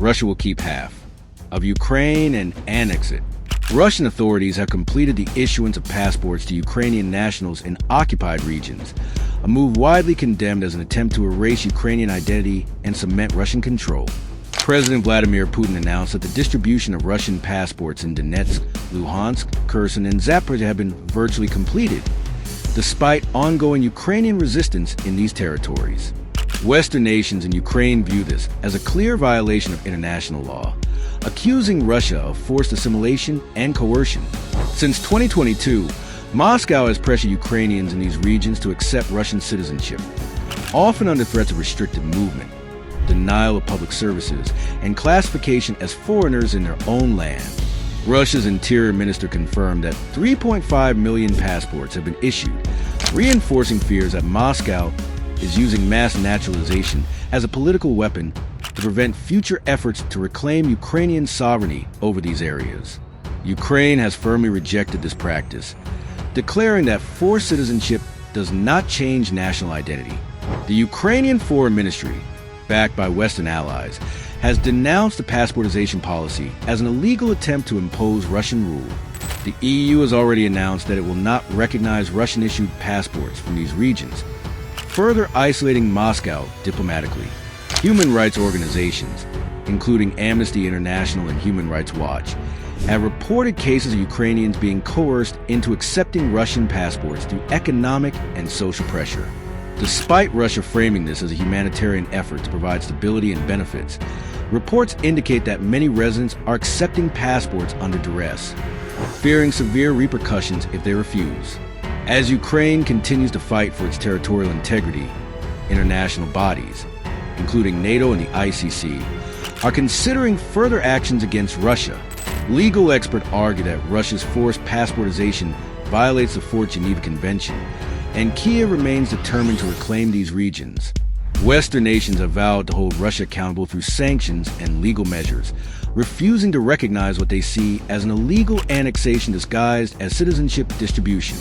Russia will keep half of Ukraine and annex it. Russian authorities have completed the issuance of passports to Ukrainian nationals in occupied regions, a move widely condemned as an attempt to erase Ukrainian identity and cement Russian control. President Vladimir Putin announced that the distribution of Russian passports in Donetsk, Luhansk, Kherson, and Zaporizhzhia have been virtually completed, despite ongoing Ukrainian resistance in these territories. Western nations and Ukraine view this as a clear violation of international law, accusing Russia of forced assimilation and coercion. Since 2022, Moscow has pressured Ukrainians in these regions to accept Russian citizenship, often under threats of restricted movement, denial of public services, and classification as foreigners in their own land. Russia's interior minister confirmed that 3.5 million passports have been issued, reinforcing fears that Moscow is using mass naturalization as a political weapon to prevent future efforts to reclaim Ukrainian sovereignty over these areas. Ukraine has firmly rejected this practice, declaring that forced citizenship does not change national identity. The Ukrainian Foreign Ministry, backed by Western allies, has denounced the passportization policy as an illegal attempt to impose Russian rule. The EU has already announced that it will not recognize Russian-issued passports from these regions, further isolating Moscow diplomatically. Human rights organizations, including Amnesty International and Human Rights Watch, have reported cases of Ukrainians being coerced into accepting Russian passports through economic and social pressure. Despite Russia framing this as a humanitarian effort to provide stability and benefits, reports indicate that many residents are accepting passports under duress, fearing severe repercussions if they refuse. As Ukraine continues to fight for its territorial integrity, international bodies, including NATO and the ICC, are considering further actions against Russia. Legal experts argue that Russia's forced passportization violates the Fourth Geneva Convention, and Kiev remains determined to reclaim these regions. Western nations have vowed to hold Russia accountable through sanctions and legal measures, refusing to recognize what they see as an illegal annexation disguised as citizenship distribution.